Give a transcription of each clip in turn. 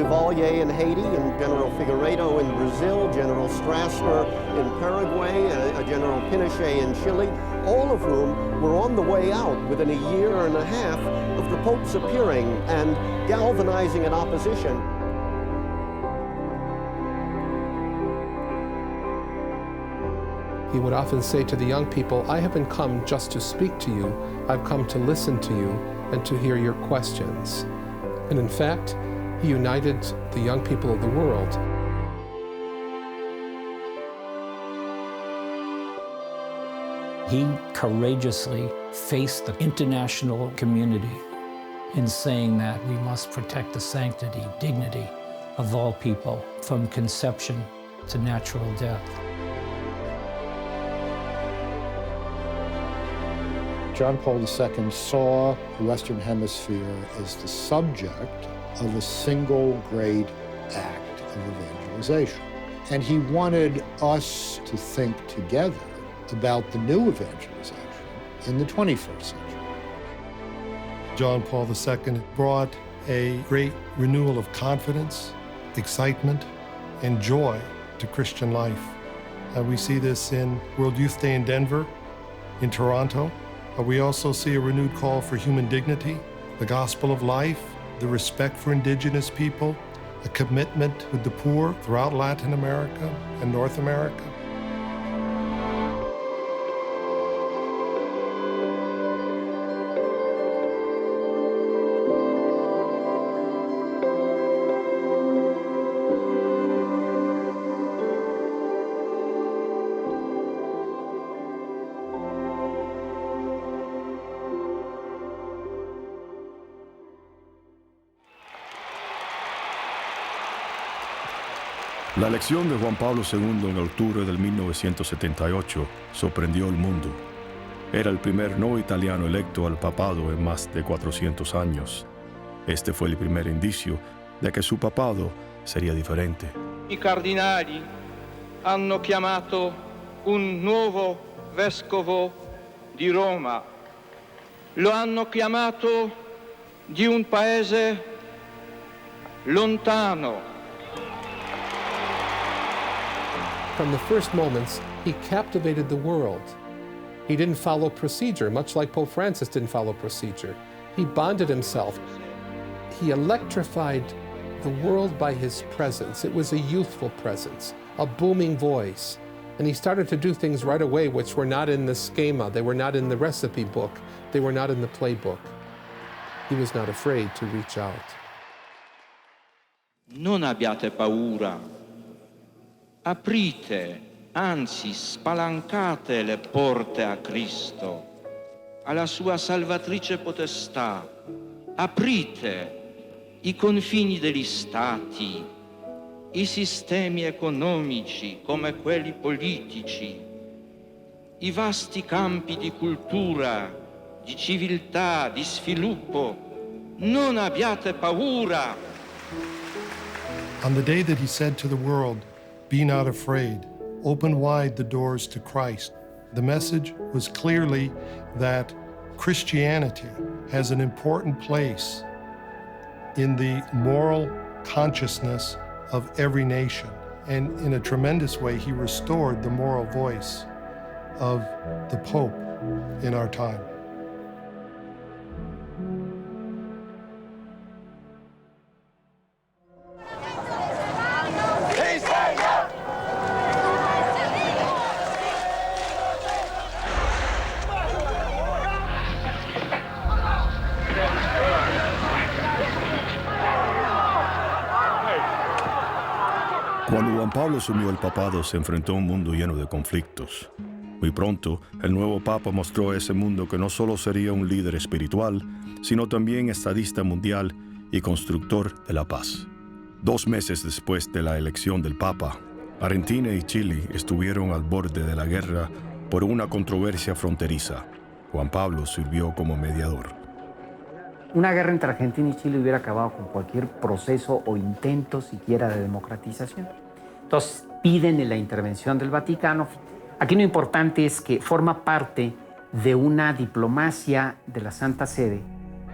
Duvalier in Haiti, and General Figueiredo in Brazil, General Strasser in Paraguay, General Pinochet in Chile, all of whom were on the way out within a year and a half of the Pope's appearing and galvanizing an opposition. He would often say to the young people, I haven't come just to speak to you, I've come to listen to you and to hear your questions. And in fact, he united the young people of the world. He courageously faced the international community in saying that we must protect the sanctity, dignity of all people from conception to natural death. John Paul II saw the Western Hemisphere as the subject of a single great act of evangelization. And he wanted us to think together about the new evangelization in the 21st century. John Paul II brought a great renewal of confidence, excitement, and joy to Christian life. We see this in World Youth Day in Denver, in Toronto. We also see a renewed call for human dignity, the gospel of life, the respect for indigenous people, a commitment with the poor throughout Latin America and North America. La elección de Juan Pablo II en octubre del 1978 sorprendió al mundo. Era el primer no italiano electo al papado en más de 400 años. Este fue el primer indicio de que su papado sería diferente. I cardinali hanno chiamato un nuovo vescovo di Roma. Lo hanno chiamato di un paese lontano. From the first moments, he captivated the world. He didn't follow procedure, much like Pope Francis didn't follow procedure. He bonded himself. He electrified the world by his presence. It was a youthful presence, a booming voice. And he started to do things right away which were not in the schema, they were not in the recipe book, they were not in the playbook. He was not afraid to reach out. Non abbiate paura. Aprite, anzi spalancate le porte a Cristo, alla sua salvatrice potestà. Aprite i confini degli stati, i sistemi economici come quelli politici, i vasti campi di cultura, di civiltà, di sviluppo. Non abbiate paura. On the day that he said to the world, "Be not afraid," open wide the doors to Christ, the message was clearly that Christianity has an important place in the moral consciousness of every nation. And in a tremendous way, he restored the moral voice of the Pope in our time. Cuando Juan Pablo asumió el papado, se enfrentó a un mundo lleno de conflictos. Muy pronto, el nuevo Papa mostró a ese mundo que no solo sería un líder espiritual, sino también estadista mundial y constructor de la paz. 2 meses después de la elección del Papa, Argentina y Chile estuvieron al borde de la guerra por una controversia fronteriza. Juan Pablo sirvió como mediador. Una guerra entre Argentina y Chile hubiera acabado con cualquier proceso o intento siquiera de democratización. Entonces piden la intervención del Vaticano. Aquí lo importante es que forma parte de una diplomacia de la Santa Sede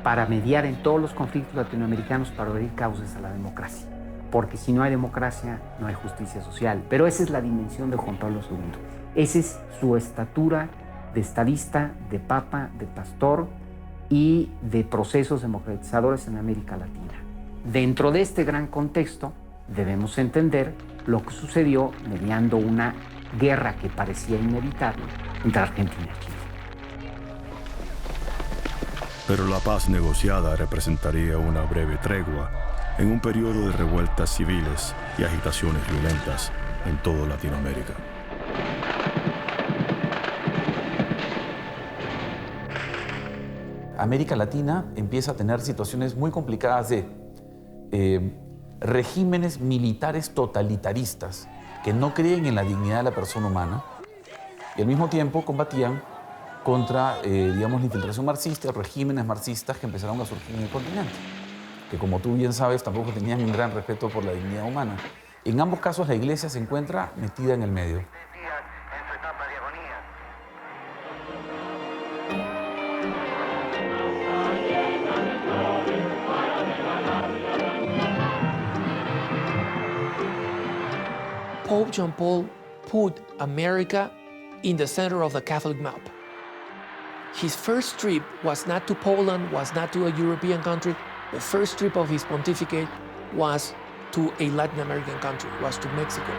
para mediar en todos los conflictos latinoamericanos para abrir cauces a la democracia. porque si no hay democracia, no hay justicia social. Pero esa es la dimensión de Juan Pablo II. Esa es su estatura de estadista, de papa, de pastor y de procesos democratizadores en América Latina. Dentro de este gran contexto, debemos entender lo que sucedió mediando una guerra que parecía inevitable entre Argentina y Chile. Pero la paz negociada representaría una breve tregua en un periodo de revueltas civiles y agitaciones violentas en toda Latinoamérica. América Latina empieza a tener situaciones muy complicadas de regímenes militares totalitaristas que no creen en la dignidad de la persona humana y al mismo tiempo combatían contra, digamos, la infiltración marxista, regímenes marxistas que empezaron a surgir en el continente, que como tú bien sabes tampoco tenían un gran respeto por la dignidad humana. En ambos casos la Iglesia se encuentra metida en el medio. Pope John Paul put America in the center of the Catholic map. His first trip was not to Poland, was not to a European country. The first trip of his pontificate was to a Latin American country, was to Mexico.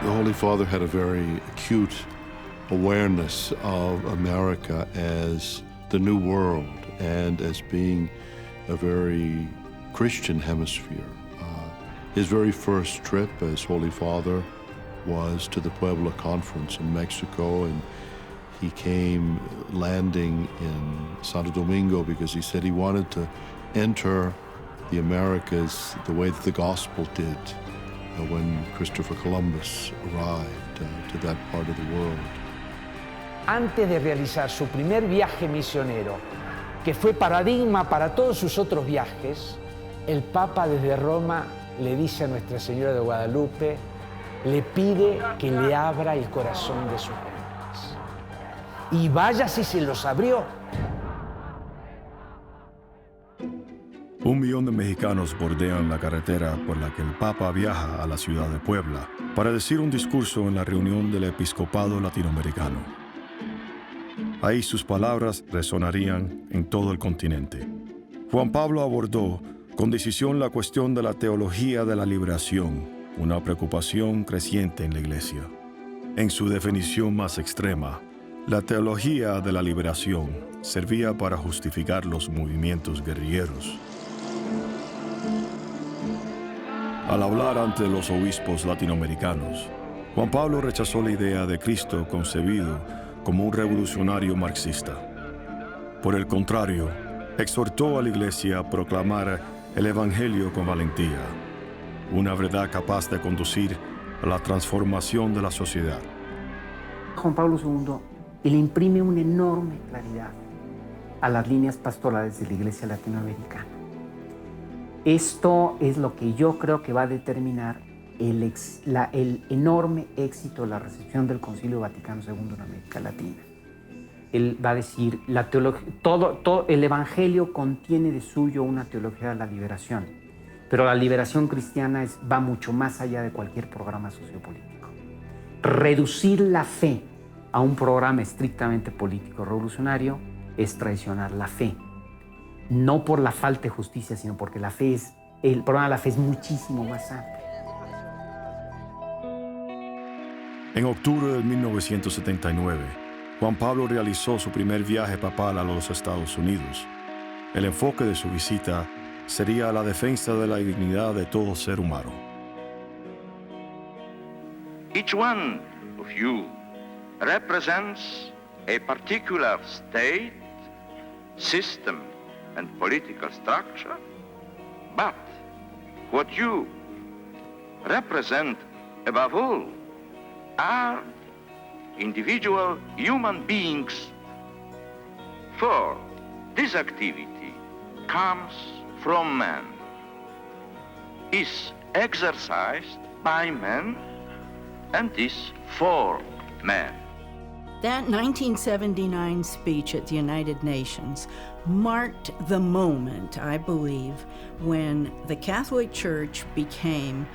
The Holy Father had a very acute awareness of America as the New World and as being a very Christian hemisphere. His very first trip as Holy Father was to the Puebla Conference in Mexico, and he came landing in Santo Domingo because he said he wanted to enter the Americas the way that the gospel did when Christopher Columbus arrived to that part of the world. Antes de realizar su primer viaje misionero, que fue paradigma para todos sus otros viajes, el Papa desde Roma le dice a Nuestra Señora de Guadalupe, le pide que le abra el corazón de sus hombres. Y vaya si se los abrió. 1 millón de mexicanos bordean la carretera por la que el Papa viaja a la ciudad de Puebla para decir un discurso en la reunión del episcopado latinoamericano. Ahí sus palabras resonarían en todo el continente. Juan Pablo abordó con decisión la cuestión de la teología de la liberación, una preocupación creciente en la Iglesia. En su definición más extrema, la teología de la liberación servía para justificar los movimientos guerrilleros. Al hablar ante los obispos latinoamericanos, Juan Pablo rechazó la idea de Cristo concebido como un revolucionario marxista. Por el contrario, exhortó a la Iglesia a proclamar el Evangelio con valentía, una verdad capaz de conducir a la transformación de la sociedad. Juan Pablo II le imprime una enorme claridad a las líneas pastorales de la Iglesia latinoamericana. Esto es lo que yo creo que va a determinar el enorme éxito de la recepción del Concilio Vaticano II en América Latina. Él va a decir, todo el Evangelio contiene de suyo una teología de la liberación, pero la liberación cristiana va mucho más allá de cualquier programa sociopolítico. Reducir la fe a un programa estrictamente político revolucionario es traicionar la fe, no por la falta de justicia, sino porque el programa de la fe es muchísimo más amplio. En octubre de 1979, Juan Pablo realizó su primer viaje papal a los Estados Unidos. El enfoque de su visita sería la defensa de la dignidad de todo ser humano. Each one of you represents a particular state, system, and political structure, but what you represent above all are individual human beings. For this activity comes from man, is exercised by men, and is for men. That 1979 speech at the United Nations marked the moment, I believe, when the Catholic Church became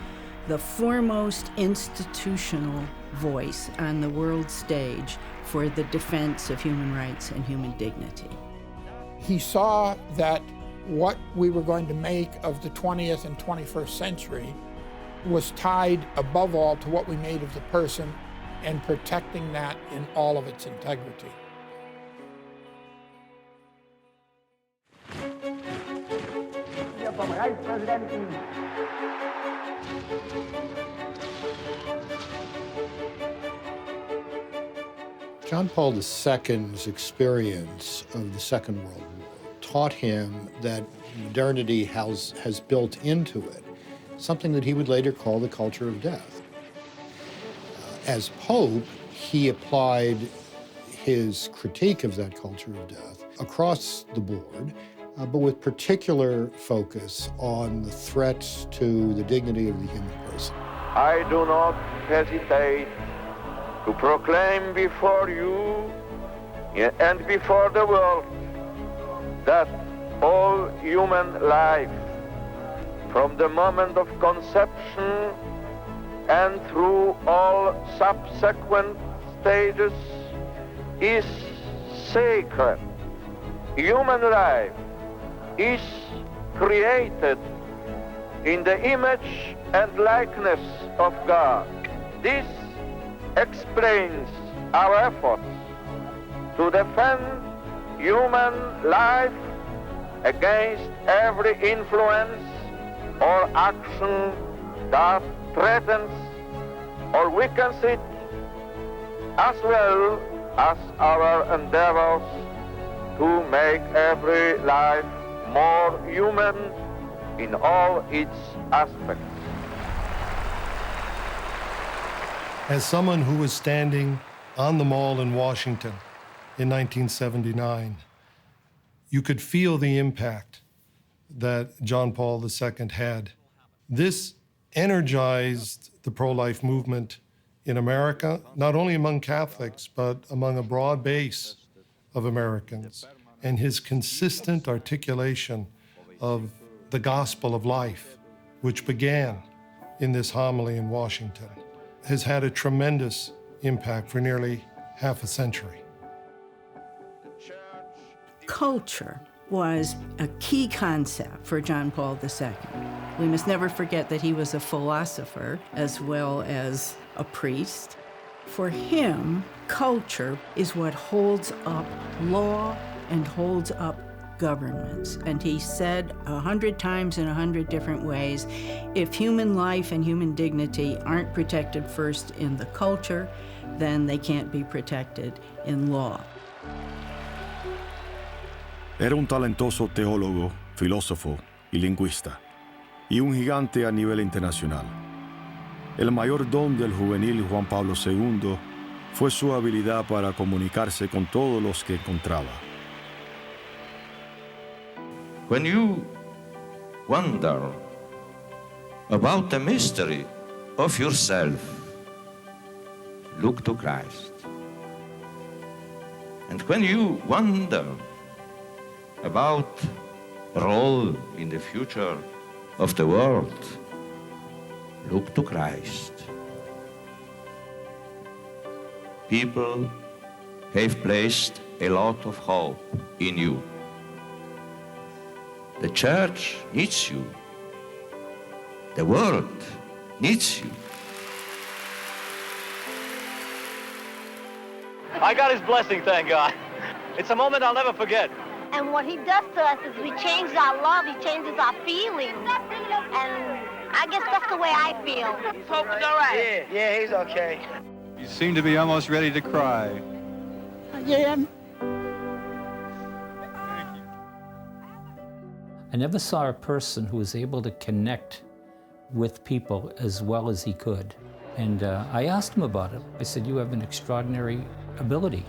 the foremost institutional voice on the world stage for the defense of human rights and human dignity. He saw that what we were going to make of the 20th and 21st century was tied above all to what we made of the person and protecting that in all of its integrity. John Paul II's experience of the Second World War taught him that modernity has built into it something that he would later call the culture of death. As Pope, he applied his critique of that culture of death across the board, but with particular focus on the threats to the dignity of the human person. I do not hesitate to proclaim before you and before the world that all human life, from the moment of conception and through all subsequent stages, is sacred. Human life is created in the image and likeness of God. This explains our efforts to defend human life against every influence or action that threatens or weakens it, as well as our endeavors to make every life more human in all its aspects. As someone who was standing on the Mall in Washington in 1979, you could feel the impact that John Paul II had. This energized the pro-life movement in America, not only among Catholics, but among a broad base of Americans. And his consistent articulation of the gospel of life, which began in this homily in Washington, has had a tremendous impact for nearly half a century. Culture was a key concept for John Paul II. We must never forget that he was a philosopher as well as a priest. For him, culture is what holds up law and holds up governments. And he said 100 times in 100 different ways, if human life and human dignity aren't protected first in the culture, then they can't be protected in law. Era un talentoso teólogo, filósofo y lingüista, y un gigante a nivel internacional. El mayor don del juvenil Juan Pablo II fue su habilidad para comunicarse con todos los que encontraba. When you wonder about the mystery of yourself, look to Christ. And when you wonder about role in the future of the world, look to Christ. People have placed a lot of hope in you. The church needs you. The world needs you. I got his blessing, thank God. It's a moment I'll never forget. And what he does to us is we change our love, he changes our feelings. And I guess that's the way I feel. Pope's all right. Yeah, he's okay. You seem to be almost ready to cry. Yeah. I never saw a person who was able to connect with people as well as he could. And I asked him about it. I said, you have an extraordinary ability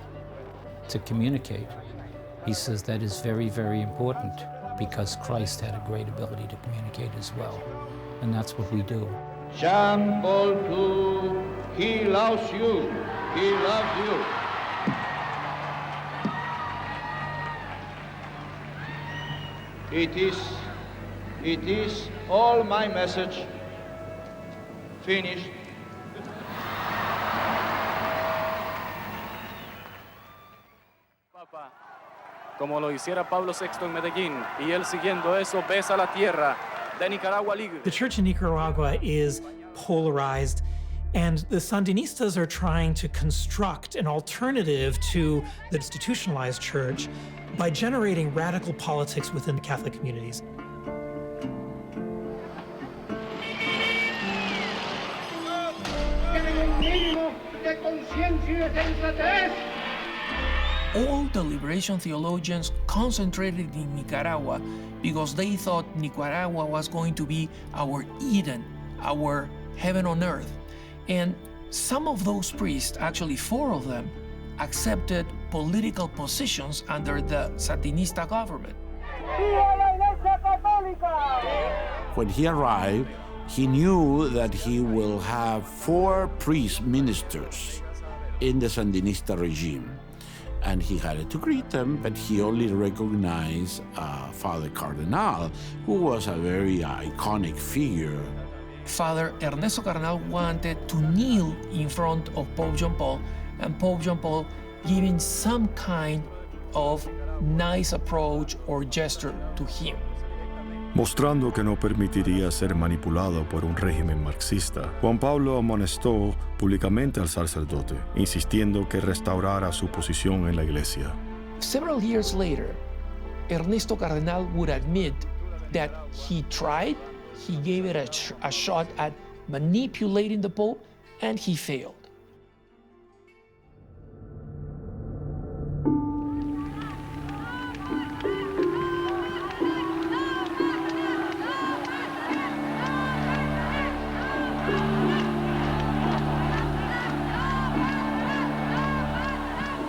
to communicate. He says that is very, very important because Christ had a great ability to communicate as well. And that's what we do. John Paul II, he loves you. He loves you. It is all my message. Finished. Papa, como lo hiciera Pablo VI en Medellín, y él siguiendo eso besa la tierra de Nicaragua libre. The church in Nicaragua is polarized, and the Sandinistas are trying to construct an alternative to the institutionalized church by generating radical politics within the Catholic communities. All the liberation theologians concentrated in Nicaragua because they thought Nicaragua was going to be our Eden, our heaven on earth. And some of those priests, actually 4 of them, accepted political positions under the Sandinista government. When he arrived, he knew that he will have 4 priest ministers in the Sandinista regime. And he had to greet them, but he only recognized Father Cardinal, who was a very iconic figure. Father Ernesto Cardenal wanted to kneel in front of Pope John Paul, and Pope John Paul giving some kind of nice approach or gesture to him. Mostrando que no permitiría ser manipulado por un régimen marxista, Juan Pablo amonestó públicamente al sacerdote, insistiendo que restaurara su posición en la iglesia. Several years later, Ernesto Cardenal would admit that he tried, he gave it a shot at manipulating the Pope, and he failed.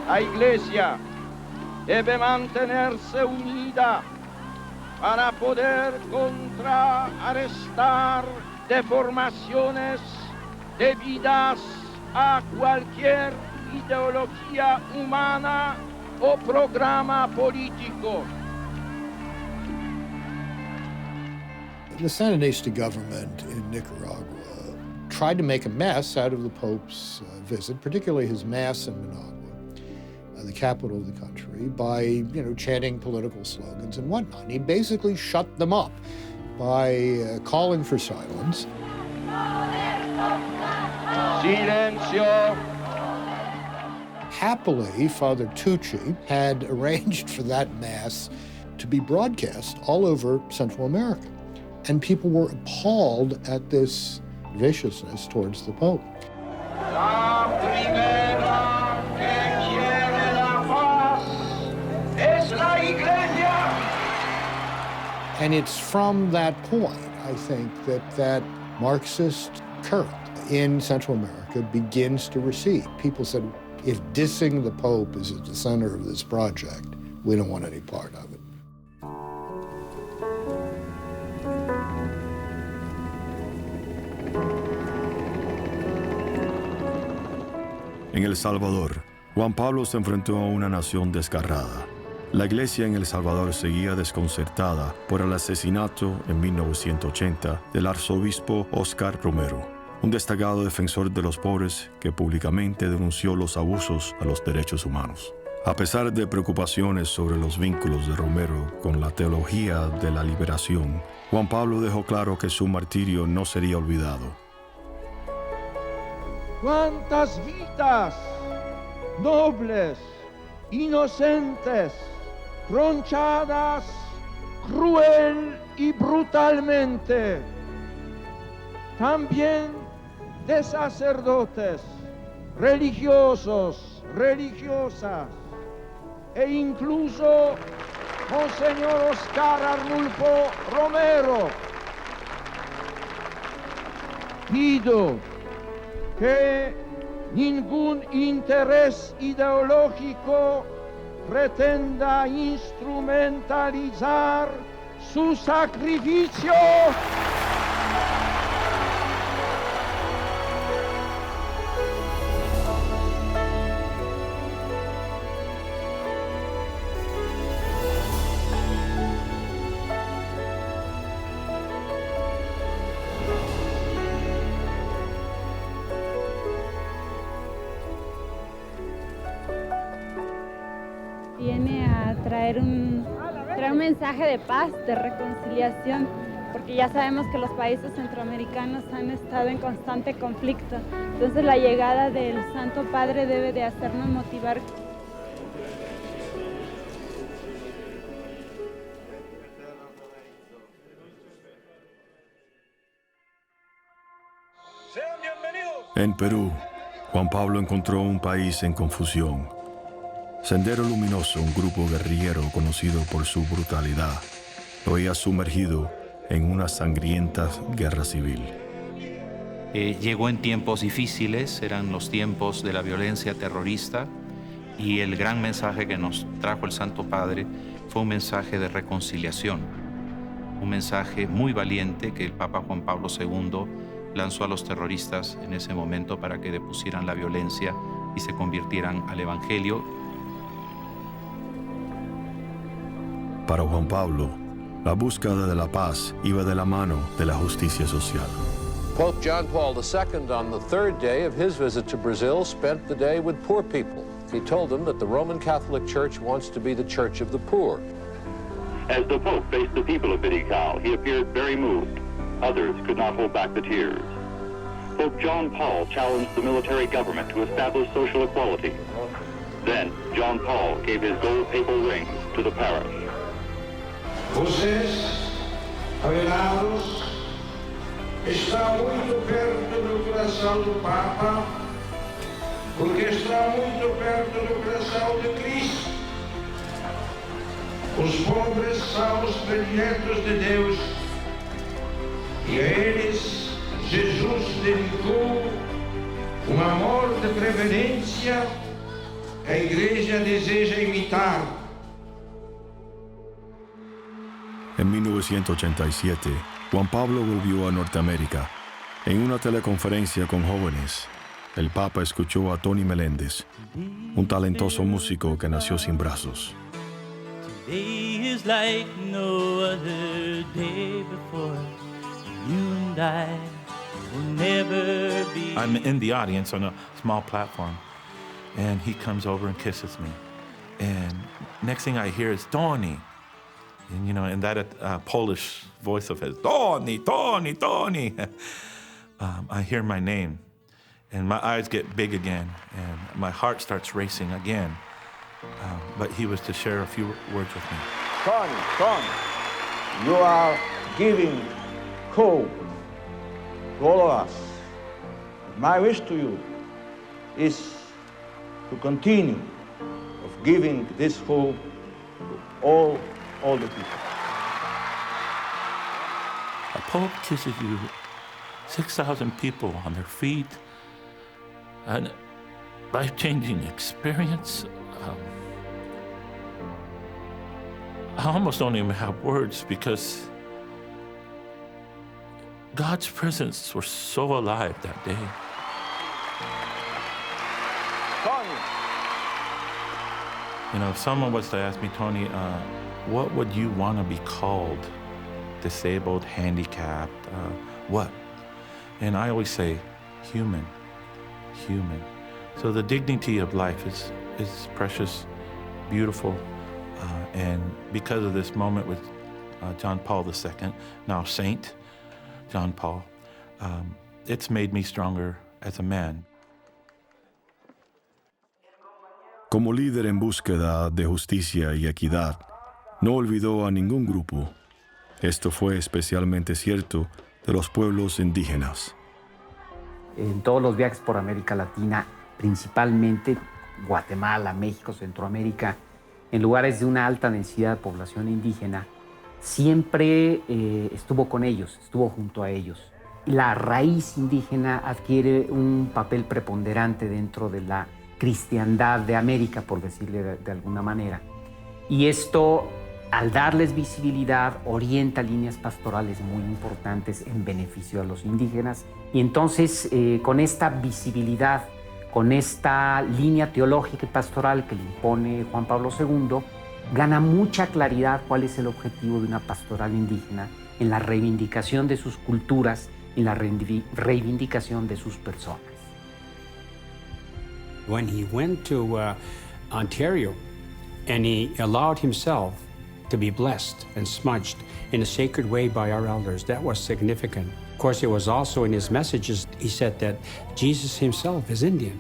La Iglesia debe mantenerse unida para poder contrarrestar deformaciones debidas a cualquier ideología humana o programa político. The Sandinista government in Nicaragua tried to make a mess out of the Pope's visit, particularly his Mass in Managua, the capital of the country, by chanting political slogans and whatnot. And he basically shut them up by calling for silence. Silencio. Happily, Father Tucci had arranged for that Mass to be broadcast all over Central America. And people were appalled at this viciousness towards the Pope. La primera que quiere la paz es la Iglesia. And it's from that point, I think, that Marxist current in Central America begins to recede. People said, if dissing the Pope is at the center of this project, we don't want any part of it. En El Salvador, Juan Pablo se enfrentó a una nación desgarrada. La iglesia en El Salvador seguía desconcertada por el asesinato en 1980 del arzobispo Oscar Romero, un destacado defensor de los pobres que públicamente denunció los abusos a los derechos humanos. A pesar de preocupaciones sobre los vínculos de Romero con la teología de la liberación, Juan Pablo dejó claro que su martirio no sería olvidado. ¿Cuántas vidas nobles, inocentes, tronchadas, cruel y brutalmente? También de sacerdotes, religiosos, religiosas, e incluso Monseñor Oscar Arnulfo Romero. Pido que ningún interés ideológico pretenda instrumentalizar su sacrificio. viene a traer un mensaje de paz, de reconciliación, porque ya sabemos que los países centroamericanos han estado en constante conflicto. Entonces la llegada del Santo Padre debe de hacernos motivar. En Perú, Juan Pablo encontró un país en confusión. Sendero Luminoso, un grupo guerrillero conocido por su brutalidad, lo había sumergido en una sangrienta guerra civil. Llegó en tiempos difíciles, eran los tiempos de la violencia terrorista, y el gran mensaje que nos trajo el Santo Padre fue un mensaje de reconciliación, un mensaje muy valiente que el Papa Juan Pablo II lanzó a los terroristas en ese momento para que depusieran la violencia y se convirtieran al Evangelio. Para Juan Pablo, la búsqueda de la paz iba de la mano de la justicia social. Pope John Paul II, on the third day of his visit to Brazil, spent the day with poor people. He told them that the Roman Catholic Church wants to be the church of the poor. As the Pope faced the people of Vidigal, he appeared very moved. Others could not hold back the tears. Pope John Paul challenged the military government to establish social equality. Then, John Paul gave his gold papal rings to the parish. Vocês, avelados, está muito perto do coração do Papa, porque está muito perto do coração de Cristo. Os pobres são os prediletos de Deus, e a eles Jesus dedicou amor de preferência que a Igreja deseja imitar. En 1987, Juan Pablo volvió a Norteamérica. En una teleconferencia con jóvenes, el Papa escuchó a Tony Meléndez, un talentoso músico que nació sin brazos. Today is like no other day before. You and I will never be. I'm in the audience on a small platform, and he comes over and kisses me. And next thing I hear is Tony. And, you know, in that Polish voice of his, Tony, Tony, Tony. I hear my name, and my eyes get big again, and my heart starts racing again. But he was to share a few words with me. Tony, Tony, you are giving hope to all of us. My wish to you is to continue of giving this hope to all the people. A pope kisses you, 6,000 people on their feet, a life-changing experience. I almost don't even have words because God's presence was so alive that day. Tony. You know, if someone was to ask me, Tony, what would you want to be called? Disabled, handicapped, what? And I always say, human, human. So the dignity of life is precious, beautiful, and because of this moment with John Paul II, now Saint John Paul, it's made me stronger as a man. Como líder en búsqueda de justicia y equidad, no olvidó a ningún grupo. Esto fue especialmente cierto de los pueblos indígenas. En todos los viajes por América Latina, principalmente Guatemala, México, Centroamérica, en lugares de una alta densidad de población indígena, siempre estuvo con ellos, estuvo junto a ellos. La raíz indígena adquiere un papel preponderante dentro de la cristiandad de América, por decirle de alguna manera. Y esto, al darles visibilidad, orienta líneas pastorales muy importantes en beneficio de los indígenas. Y entonces, con esta visibilidad, con esta línea teológica y pastoral que le impone Juan Pablo II, gana mucha claridad cuál es el objetivo de una pastoral indígena en la reivindicación de sus culturas, en la reivindicación de sus personas. When he went to Ontario and he allowed himself to be blessed and smudged in a sacred way by our elders. That was significant. Of course, it was also in his messages, he said that Jesus himself is Indian.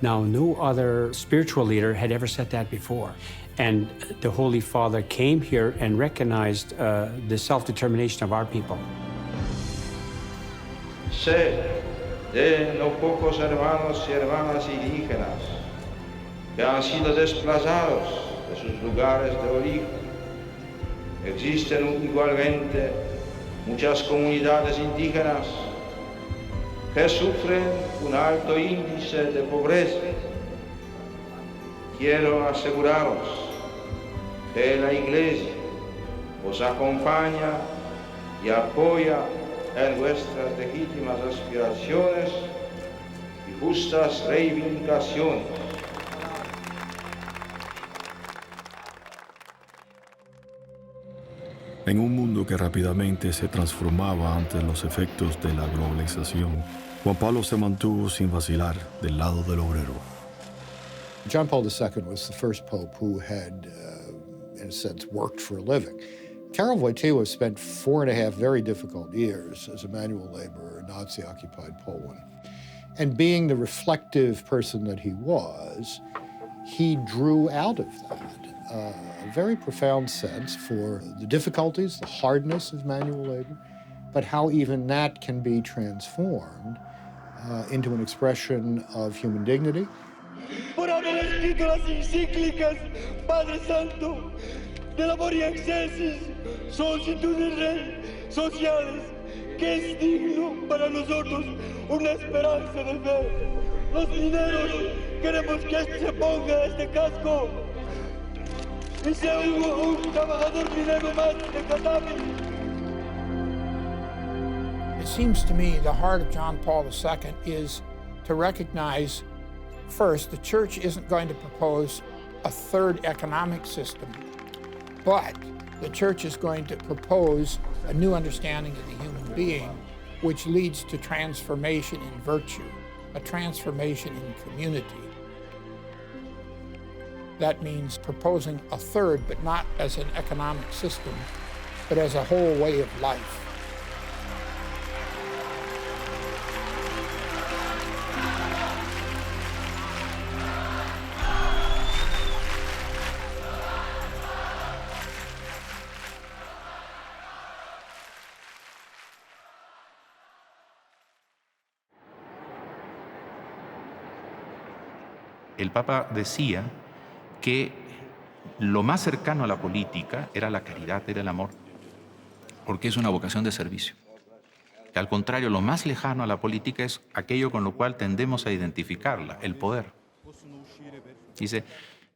Now, no other spiritual leader had ever said that before. And the Holy Father came here and recognized the self-determination of our people. Sé de los pocos hermanos y hermanas indígenas que han sido desplazados de sus lugares de origen. Existen igualmente muchas comunidades indígenas que sufren un alto índice de pobreza. Quiero aseguraros que la Iglesia os acompaña y apoya en vuestras legítimas aspiraciones y justas reivindicaciones. En un mundo que rápidamente se transformaba ante los efectos de la globalización, Juan Pablo se mantuvo sin vacilar del lado del obrero. John Paul II was the first pope who had, in a sense, worked for a living. Karol Wojtyła spent 4.5 very difficult years as a manual laborer in Nazi-occupied Poland. And being the reflective person that he was, he drew out of that a very profound sense for the difficulties, the hardness of manual labor, but how even that can be transformed into an expression of human dignity. Por haber escrito las encíclicas, Padre Santo, del amor y excesis, solicitudes sociales, que es digno para nosotros una esperanza de fe. Los mineros queremos que se ponga este casco y sea un trabajador minero más de Gaddafi. It seems to me the heart of John Paul II is to recognize, first, the church isn't going to propose a third economic system, but the church is going to propose a new understanding of the human being, which leads to transformation in virtue, a transformation in community. That means proposing a third, but not as an economic system, but as a whole way of life. El Papa decía que lo más cercano a la política era la caridad, era el amor, porque es una vocación de servicio. Que al contrario, lo más lejano a la política es aquello con lo cual tendemos a identificarla, el poder. Dice,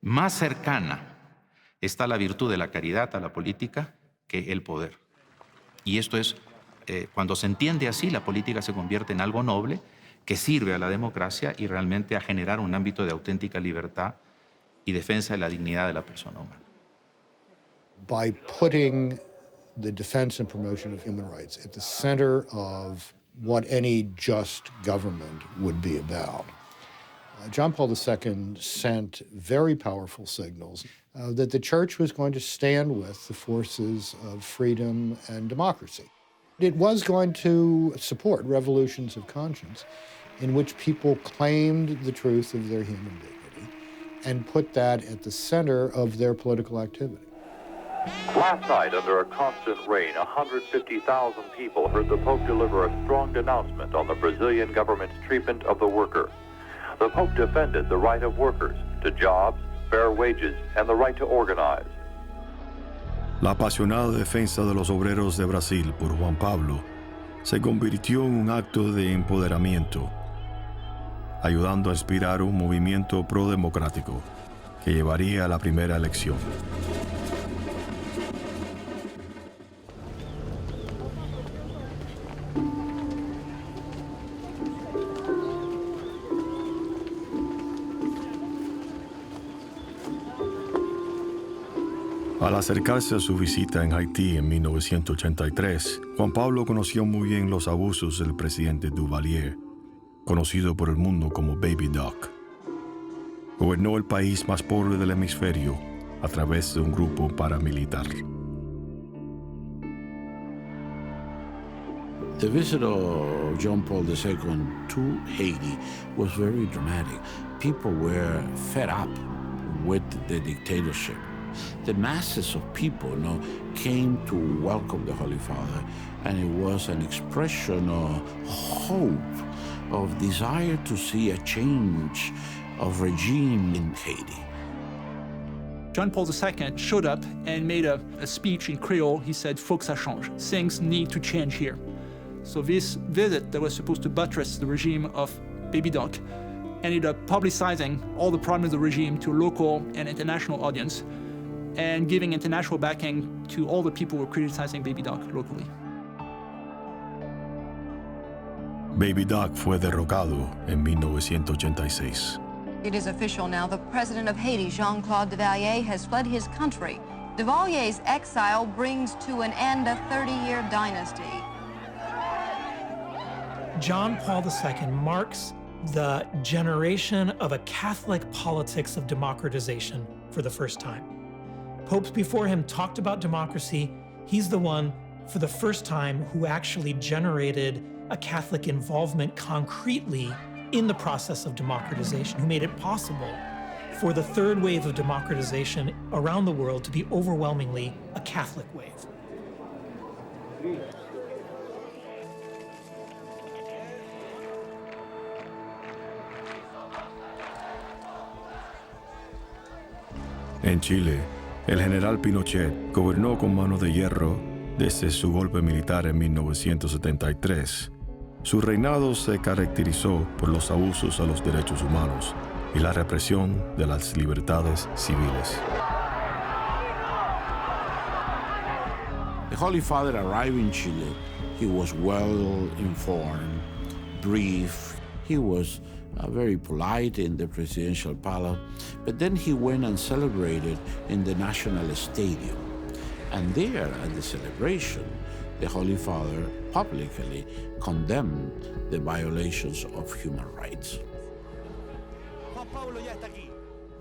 más cercana está la virtud de la caridad a la política que el poder. Y esto es, cuando se entiende así, la política se convierte en algo noble que sirve a la democracia y realmente a generar un ámbito de auténtica libertad y defensa de la dignidad de la persona humana. By putting the defense and promotion of human rights at the center of what any just government would be about, John Paul II sent very powerful signals that the church was going to stand with the forces of freedom and democracy. It was going to support revolutions of conscience in which people claimed the truth of their human dignity and put that at the center of their political activity. Last night, under a constant rain, 150,000 people heard the Pope deliver a strong denouncement on the Brazilian government's treatment of the worker. The Pope defended the right of workers to jobs, fair wages, and the right to organize. La apasionada defensa de los obreros de Brasil por Juan Pablo se convirtió en un acto de empoderamiento, ayudando a inspirar un movimiento pro-democrático que llevaría a la primera elección. Al acercarse a su visita en Haití en 1983, Juan Pablo conoció muy bien los abusos del presidente Duvalier, conocido por el mundo como Baby Doc. Gobernó el país más pobre del hemisferio a través de un grupo paramilitar. The visit of John Paul II to Haiti was very dramatic. People were fed up with the dictatorship. The masses of people came to welcome the Holy Father, and it was an expression of hope, of desire to see a change of regime in Haiti. John Paul II showed up and made a speech in Creole. He said, "Faut que ça change. Things need to change here." So this visit that was supposed to buttress the regime of Baby Doc ended up publicizing all the problems of the regime to a local and international audience and giving international backing to all the people who were criticizing Baby Doc locally. Baby Doc fue derrocado en 1986. It is official now. The president of Haiti, Jean-Claude Duvalier, has fled his country. Duvalier's exile brings to an end a 30-year dynasty. John Paul II marks the generation of a Catholic politics of democratization for the first time. Popes before him talked about democracy. He's the one, for the first time, who actually generated a Catholic involvement concretely in the process of democratization, who made it possible for the third wave of democratization around the world to be overwhelmingly a Catholic wave. En Chile, el general Pinochet gobernó con mano de hierro desde su golpe militar en 1973. Su reinado se caracterizó por los abusos a los derechos humanos y la represión de las libertades civiles. The Holy Father arrived in Chile. He was well informed, brief. He was very polite in the presidential palace, but then he went and celebrated in the National Stadium. And there, at the celebration, the Holy Father publicly condemned the violations of human rights.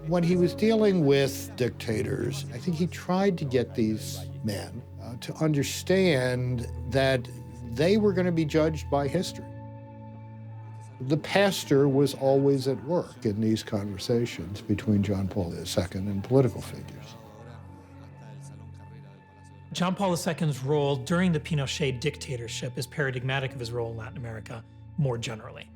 When he was dealing with dictators, I think he tried to get these men to understand that they were going to be judged by history. The pastor was always at work in these conversations between John Paul II and political figures. John Paul II's role during the Pinochet dictatorship is paradigmatic of his role in Latin America more generally.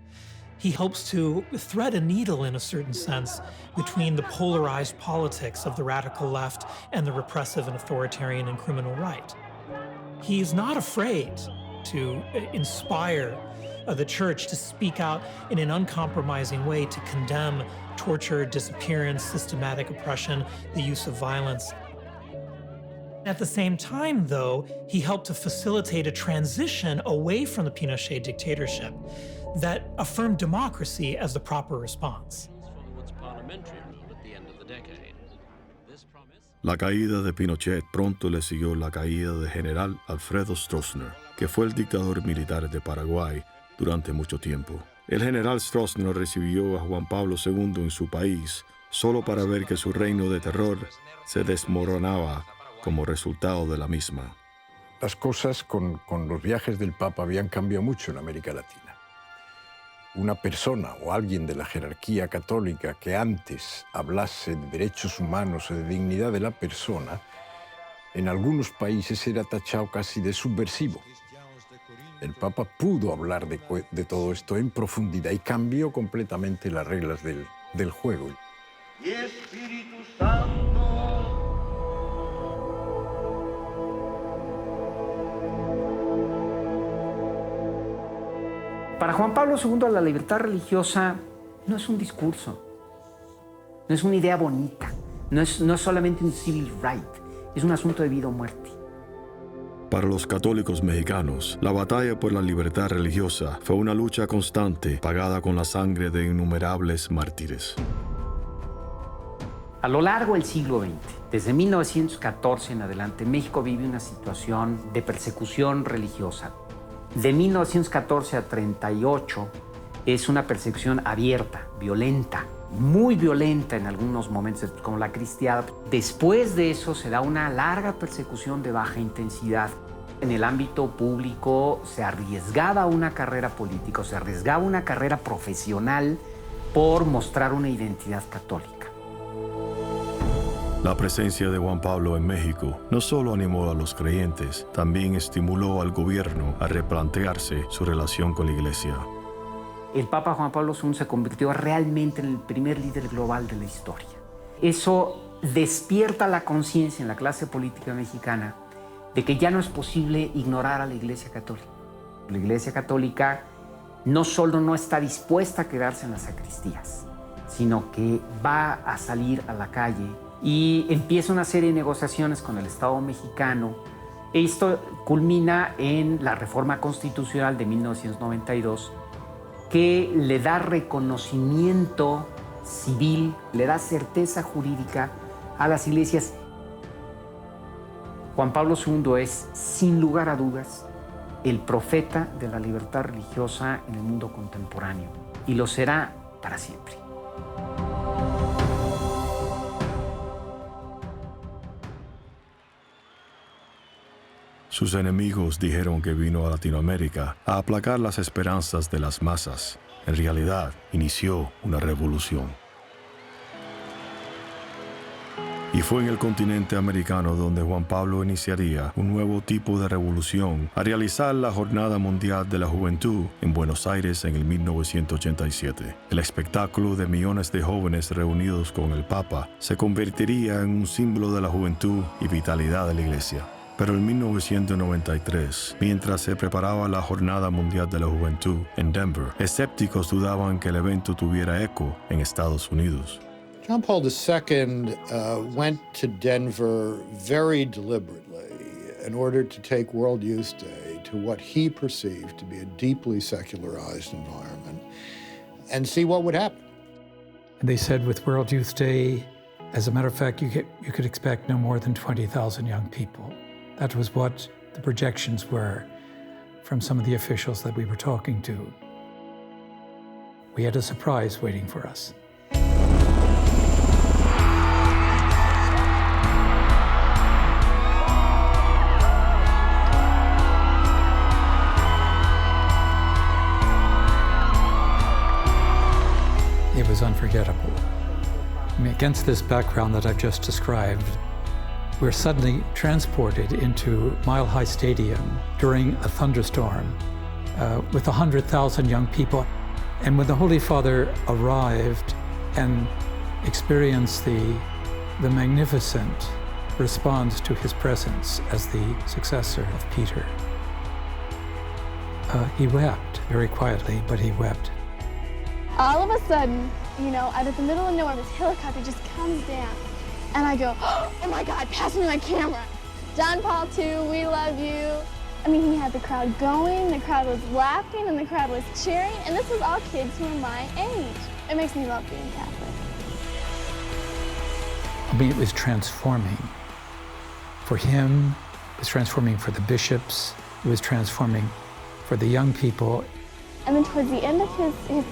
He helps to thread a needle, in a certain sense, between the polarized politics of the radical left and the repressive and authoritarian and criminal right. He's not afraid to inspire the church to speak out in an uncompromising way to condemn torture, disappearance, systematic oppression, the use of violence. At the same time, though, he helped to facilitate a transition away from the Pinochet dictatorship that affirmed democracy as the proper response. La caída de Pinochet pronto le siguió la caída del general Alfredo Stroessner, que fue el dictador militar de Paraguay durante mucho tiempo. El general Stroessner recibió a Juan Pablo II en su país solo para ver que su reino de terror se desmoronaba como resultado de la misma. Las cosas con los viajes del Papa habían cambiado mucho en América Latina. Una persona o alguien de la jerarquía católica que antes hablase de derechos humanos o de dignidad de la persona, en algunos países era tachado casi de subversivo. El Papa pudo hablar de todo esto en profundidad y cambió completamente las reglas del juego. Y Espíritu Santo. Para Juan Pablo II, la libertad religiosa no es un discurso, no es una idea bonita, no es solamente un civil right, es un asunto de vida o muerte. Para los católicos mexicanos, la batalla por la libertad religiosa fue una lucha constante pagada con la sangre de innumerables mártires. A lo largo del siglo XX, desde 1914 en adelante, México vive una situación de persecución religiosa. De 1914 a 1938 es una persecución abierta, violenta. muy violenta en algunos momentos, como la cristiada. Después de eso se da una larga persecución de baja intensidad. En el ámbito público se arriesgaba una carrera política, se arriesgaba una carrera profesional por mostrar una identidad católica. La presencia de Juan Pablo en México no solo animó a los creyentes, también estimuló al gobierno a replantearse su relación con la Iglesia. El Papa Juan Pablo II se convirtió realmente en el primer líder global de la historia. Eso despierta la conciencia en la clase política mexicana de que ya no es posible ignorar a la Iglesia Católica. La Iglesia Católica no solo no está dispuesta a quedarse en las sacristías, sino que va a salir a la calle y empieza una serie de negociaciones con el Estado mexicano. Esto culmina en la reforma constitucional de 1992, que le da reconocimiento civil, le da certeza jurídica a las iglesias. Juan Pablo II es, sin lugar a dudas, el profeta de la libertad religiosa en el mundo contemporáneo, y lo será para siempre. Sus enemigos dijeron que vino a Latinoamérica a aplacar las esperanzas de las masas. En realidad, inició una revolución. Y fue en el continente americano donde Juan Pablo iniciaría un nuevo tipo de revolución a realizar la Jornada Mundial de la Juventud en Buenos Aires en el 1987. El espectáculo de millones de jóvenes reunidos con el Papa se convertiría en un símbolo de la juventud y vitalidad de la Iglesia. Pero en 1993, mientras se preparaba la Jornada Mundial de la Juventud en Denver, escépticos dudaban que el evento tuviera eco en Estados Unidos. John Paul II went to Denver very deliberately in order to take World Youth Day to what he perceived to be a deeply secularized environment and see what would happen. They said with World Youth Day, as a matter of fact, you could expect no more than 20,000 young people. That was what the projections were from some of the officials that we were talking to. We had a surprise waiting for us. It was unforgettable. I mean, against this background that I've just described, we're suddenly transported into Mile High Stadium during a thunderstorm with 100,000 young people. And when the Holy Father arrived and experienced the magnificent response to his presence as the successor of Peter, he wept very quietly, but he wept. All of a sudden, out of the middle of nowhere, this helicopter just comes down. And I go, oh my God, pass me my camera. John Paul II, we love you. I mean, he had the crowd going, the crowd was laughing, and the crowd was cheering. And this was all kids who were my age. It makes me love being Catholic. I mean, it was transforming. For him, it was transforming for the bishops. It was transforming for the young people. And then towards the end of his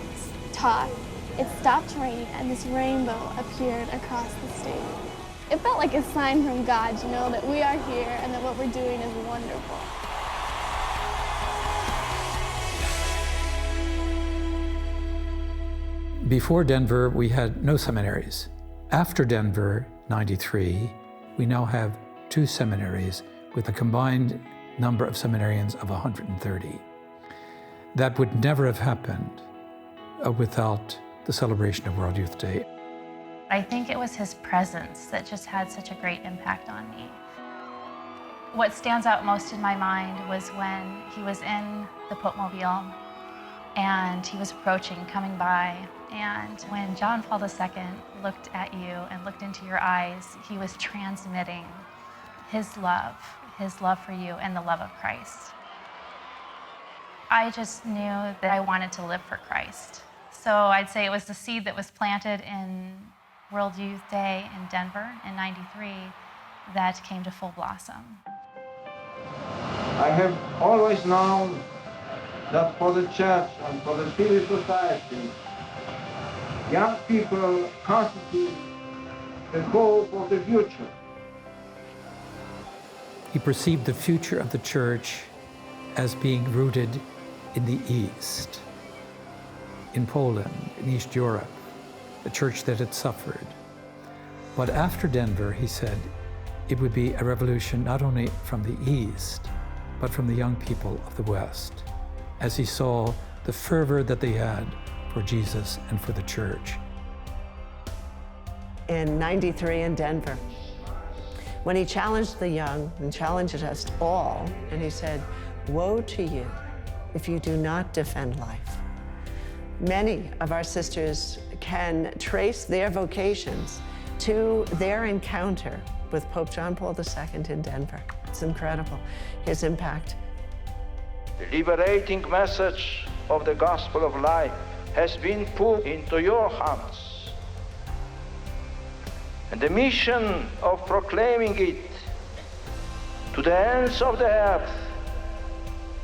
talk, it stopped raining and this rainbow appeared across the stage. It felt like a sign from God, that we are here and that what we're doing is wonderful. Before Denver, we had no seminaries. After Denver, 93, we now have 2 seminaries with a combined number of seminarians of 130. That would never have happened without the celebration of World Youth Day. I think it was his presence that just had such a great impact on me. What stands out most in my mind was when he was in the Popemobile and he was approaching, coming by, and when John Paul II looked at you and looked into your eyes, he was transmitting his love for you and the love of Christ. I just knew that I wanted to live for Christ. So I'd say it was the seed that was planted in World Youth Day in Denver in '93 that came to full blossom. I have always known that for the church and for the civil society, Young people constitute the hope of the future. He perceived the future of the church as being rooted in the East, in Poland, in East Europe, a church that had suffered. But after Denver, he said, it would be a revolution not only from the East, but from the young people of the West, as he saw the fervor that they had for Jesus and for the church. In '93 in Denver, when he challenged the young and challenged us all, and he said, woe to you if you do not defend life. Many of our sisters can trace their vocations to their encounter with Pope John Paul II in Denver. It's incredible, his impact. The liberating message of the gospel of life has been put into your hands. And the mission of proclaiming it to the ends of the earth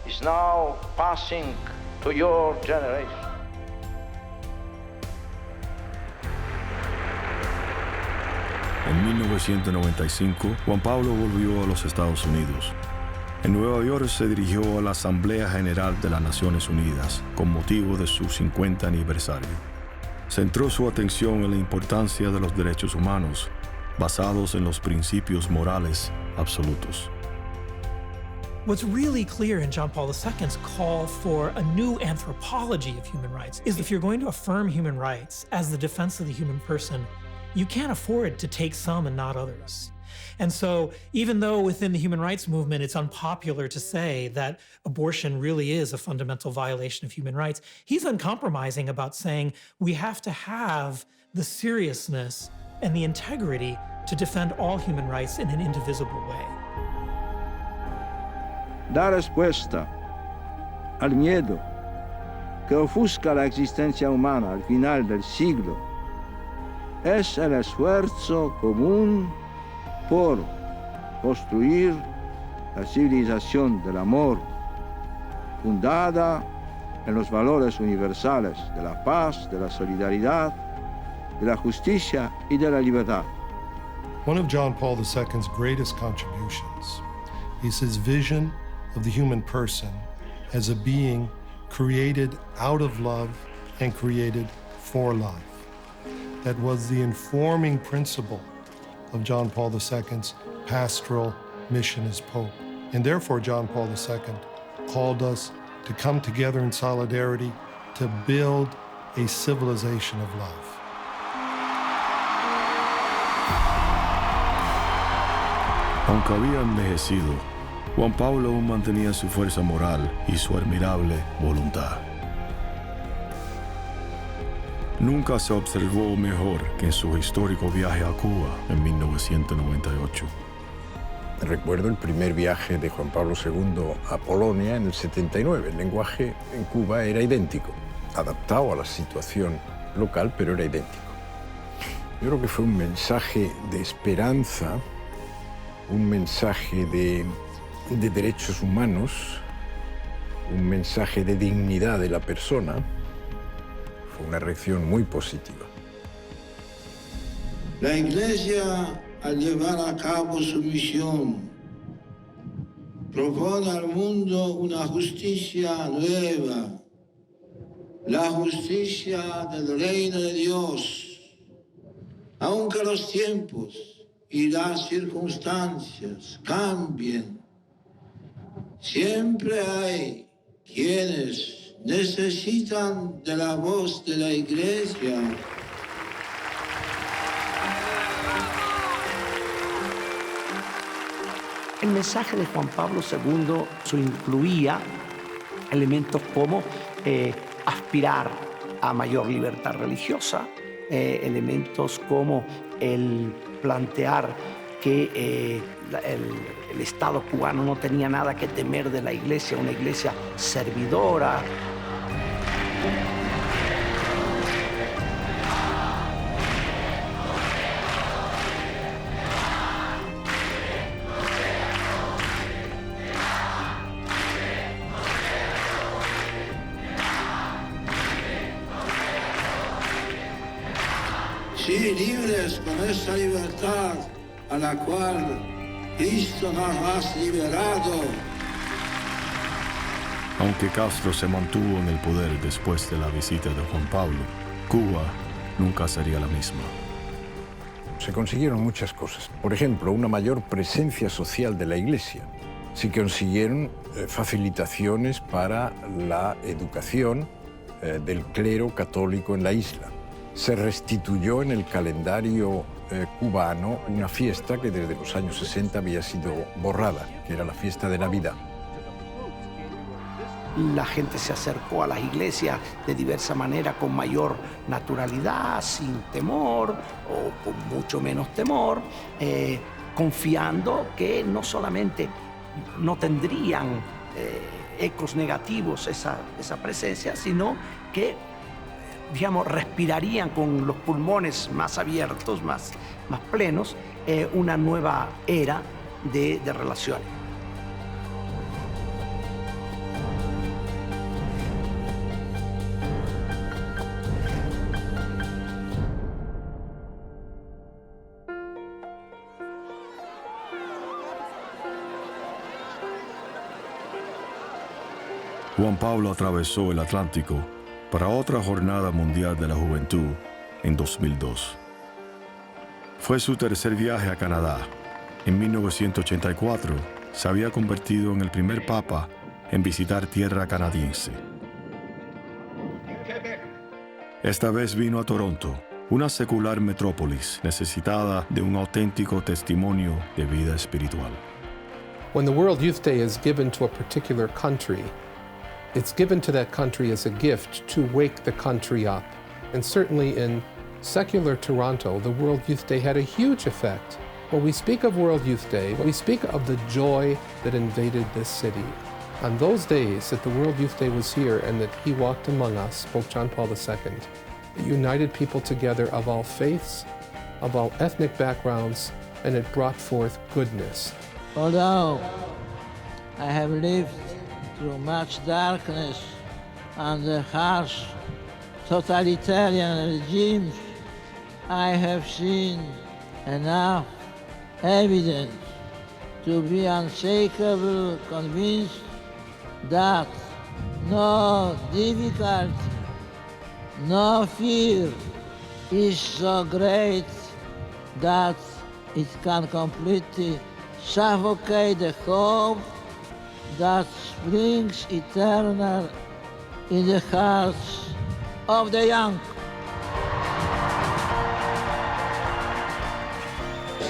is now passing to your generation. En 1995, Juan Pablo volvió a los Estados Unidos. En Nueva York se dirigió a la Asamblea General de las Naciones Unidas con motivo de su 50 aniversario. Centró su atención en la importancia de los derechos humanos, basados en los principios morales absolutos. What's really clear in John Paul II's call for a new anthropology of human rights is if you're going to affirm human rights as the defense of the human person, you can't afford to take some and not others. And so even though within the human rights movement it's unpopular to say that abortion really is a fundamental violation of human rights, he's uncompromising about saying we have to have the seriousness and the integrity to defend all human rights in an indivisible way. Da respuesta al miedo que ofusca la existencia humana al final del siglo es el esfuerzo común por construir la civilización del amor, fundada en los valores universales de la paz, de la solidaridad, de la justicia y de la libertad. One of John Paul II's greatest contributions is his vision of the human person as a being created out of love and created for life. That was the informing principle of John Paul II's pastoral mission as Pope. And therefore, John Paul II called us to come together in solidarity to build a civilization of love. Aunque había envejecido, Juan Pablo aún mantenía su fuerza moral y su admirable voluntad. Nunca se observó mejor que en su histórico viaje a Cuba en 1998. Recuerdo el primer viaje de Juan Pablo II a Polonia en el 79. El lenguaje en Cuba era idéntico, adaptado a la situación local, pero era idéntico. Yo creo que fue un mensaje de esperanza, un mensaje de derechos humanos, un mensaje de dignidad de la persona. Fue una reacción muy positiva. La Iglesia, al llevar a cabo su misión, propone al mundo una justicia nueva, la justicia del reino de Dios. Aunque los tiempos y las circunstancias cambien, siempre hay quienes necesitan de la voz de la Iglesia. El mensaje de Juan Pablo II incluía elementos como aspirar a mayor libertad religiosa, elementos como el plantear que el Estado cubano no tenía nada que temer de la Iglesia, una Iglesia servidora. libres con esa libertad a la cual Cristo nos ha liberado. Aunque Castro se mantuvo en el poder después de la visita de Juan Pablo, Cuba nunca sería la misma. Se consiguieron muchas cosas. Por ejemplo, una mayor presencia social de la Iglesia. Se consiguieron facilitaciones para la educación del clero católico en la isla. Se restituyó en el calendario cubano una fiesta que desde los años 60 había sido borrada, que era la fiesta de Navidad. La gente se acercó a las iglesias de diversa manera, con mayor naturalidad, sin temor o con mucho menos temor, confiando que no solamente no tendrían ecos negativos esa presencia, sino que, digamos, respirarían con los pulmones más abiertos, más plenos, una nueva era de relaciones. Juan Pablo atravesó el Atlántico para otra Jornada Mundial de la Juventud en 2002. Fue su tercer viaje a Canadá. En 1984 se había convertido en el primer papa en visitar tierra canadiense. Esta vez vino a Toronto, una secular metrópolis necesitada de un auténtico testimonio de vida espiritual. When the World Youth Day is given to a particular country, it's given to that country as a gift to wake the country up. And certainly in secular Toronto, the World Youth Day had a huge effect. When we speak of World Youth Day, we speak of the joy that invaded this city. On those days that the World Youth Day was here and that he walked among us, Pope John Paul II, it united people together of all faiths, of all ethnic backgrounds, and it brought forth goodness. Although I have lived through much darkness and the harsh totalitarian regimes, I have seen enough evidence to be unshakably convinced that no difficulty, no fear is so great that it can completely suffocate the hope that springs eternal in the hearts of the young.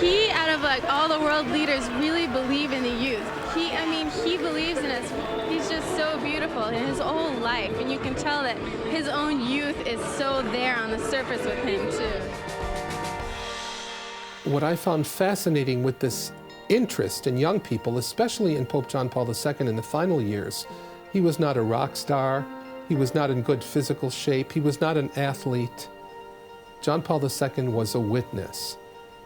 He, out of like all the world leaders, really believe in the youth. He believes in us. He's just so beautiful in his own life, and you can tell that his own youth is so there on the surface with him too. What I found fascinating with this interest in young people, especially in Pope John Paul II in the final years, he was not a rock star, he was not in good physical shape, he was not an athlete. John Paul II was a witness.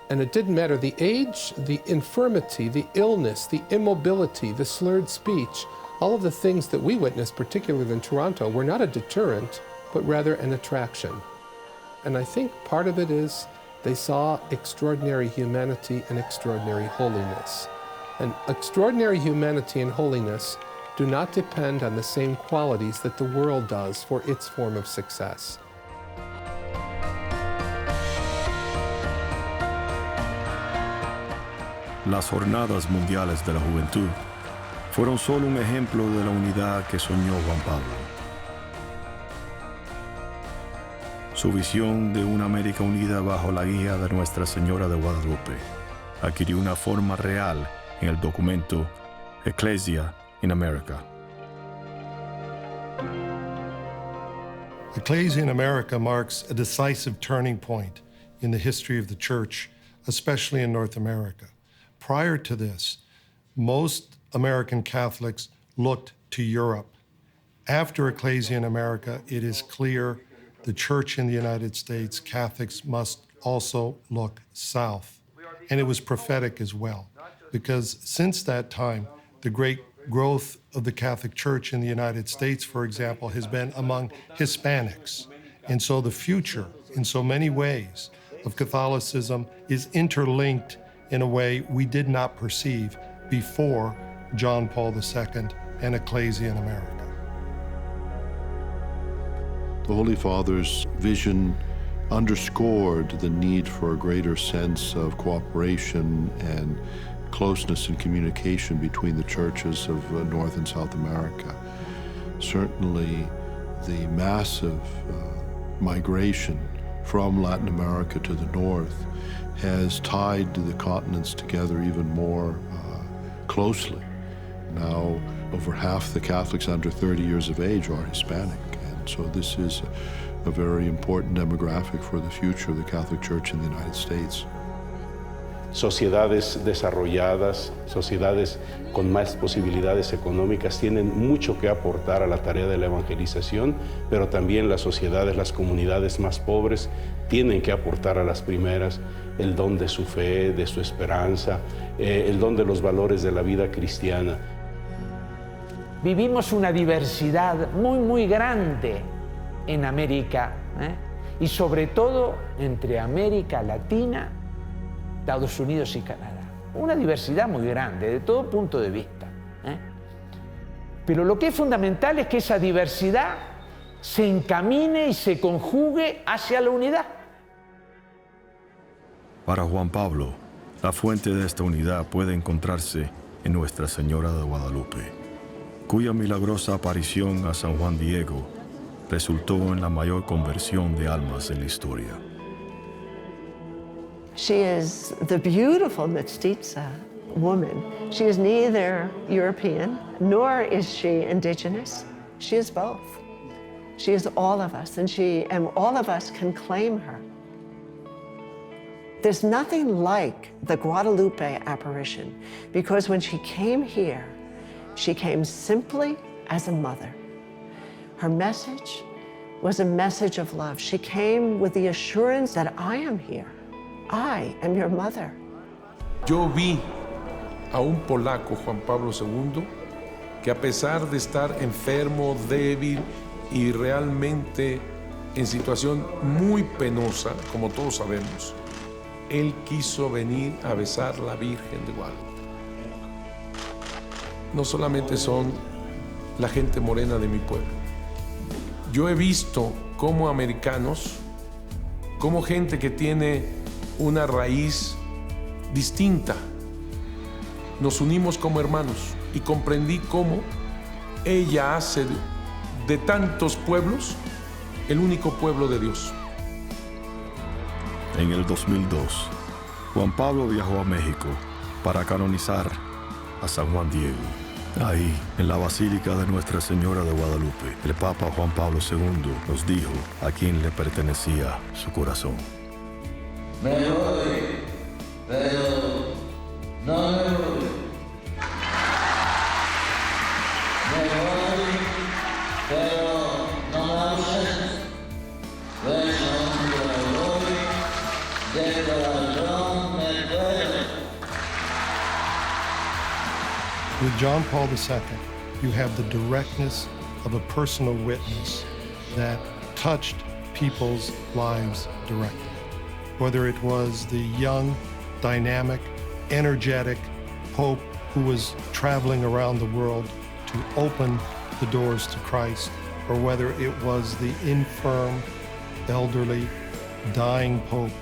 And it didn't matter the age, the infirmity, the illness, the immobility, the slurred speech, all of the things that we witnessed, particularly in Toronto, were not a deterrent, but rather an attraction. And I think part of it is they saw extraordinary humanity and extraordinary holiness. And extraordinary humanity and holiness do not depend on the same qualities that the world does for its form of success. Las Jornadas Mundiales de la Juventud fueron solo un ejemplo de la unidad que soñó Juan Pablo. Su visión de una América unida bajo la guía de Nuestra Señora de Guadalupe adquirió una forma real en el documento Ecclesia in America. Ecclesia in America marks a decisive turning point in the history of the Church, especially in North America. Prior to this, most American Catholics looked to Europe. After Ecclesia in America, it is clear the Church in the United States, Catholics must also look south. And it was prophetic as well, because since that time, the great growth of the Catholic Church in the United States, for example, has been among Hispanics. And so the future, in so many ways, of Catholicism is interlinked in a way we did not perceive before John Paul II and Ecclesia in America. The Holy Father's vision underscored the need for a greater sense of cooperation and closeness and communication between the churches of North and South America. Certainly, the massive migration from Latin America to the north has tied the continents together even more closely. Now, over half the Catholics under 30 years of age are Hispanic, and so this is a very important demographic for the future of the Catholic Church in the United States. Sociedades desarrolladas, sociedades con más posibilidades económicas tienen mucho que aportar a la tarea de la evangelización, pero también las sociedades, las comunidades más pobres tienen que aportar a las primeras el don de su fe, de su esperanza, el don de los valores de la vida cristiana. Vivimos una diversidad muy grande en América, y sobre todo entre América Latina, Estados Unidos y Canadá. Una diversidad muy grande, de todo punto de vista. Pero lo que es fundamental es que esa diversidad se encamine y se conjugue hacia la unidad. Para Juan Pablo, la fuente de esta unidad puede encontrarse en Nuestra Señora de Guadalupe, cuya milagrosa aparición a San Juan Diego resultó en la mayor conversión de almas en la historia. She is the beautiful mestiza woman. She is neither European nor is she indigenous. She is both. She is all of us, and all of us can claim her. There's nothing like the Guadalupe apparition, because when she came here, she came simply as a mother. Her message was a message of love. She came with the assurance that I am here. I am your mother. Yo vi a un polaco, Juan Pablo II, que a pesar de estar enfermo, débil y realmente en situación muy penosa, como todos sabemos, él quiso venir a besar la Virgen de Guadalupe. No solamente son la gente morena de mi pueblo. Yo he visto cómo americanos, como gente que tiene una raíz distinta, nos unimos como hermanos y comprendí cómo ella hace de tantos pueblos el único pueblo de Dios. En el 2002, Juan Pablo viajó a México para canonizar a San Juan Diego. Ahí, en la Basílica de Nuestra Señora de Guadalupe, el Papa Juan Pablo II nos dijo a quién le pertenecía su corazón. Me voy, pero no me voy. Me voy, pero no me ausento. Pues donde voy, de corazón me duele. With John Paul II, you have the directness of a personal witness that touched people's lives directly. Whether it was the young, dynamic, energetic Pope who was traveling around the world to open the doors to Christ, or whether it was the infirm, elderly, dying Pope,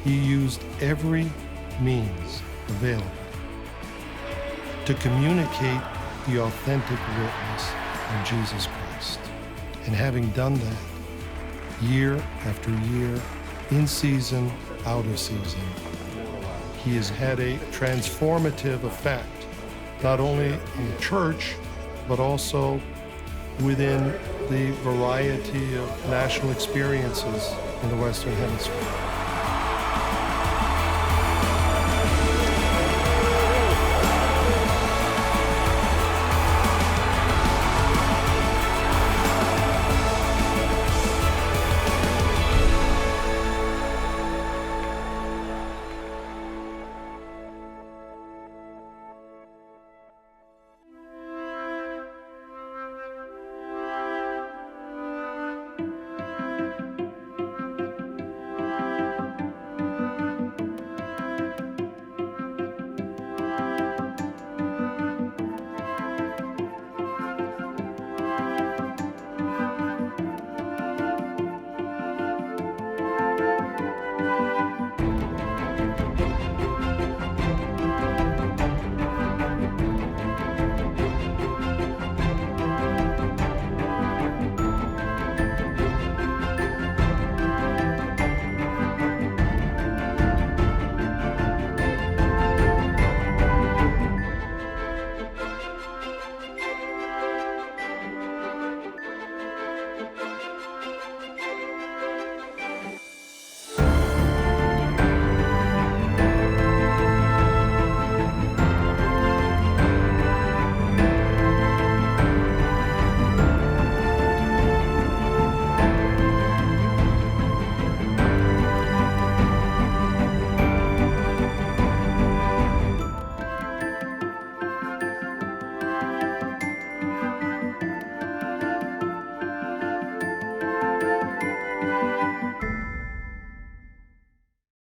he used every means available to communicate the authentic witness of Jesus Christ. And having done that, year after year, in season, out of season, he has had a transformative effect, not only in the church, but also within the variety of national experiences in the Western Hemisphere.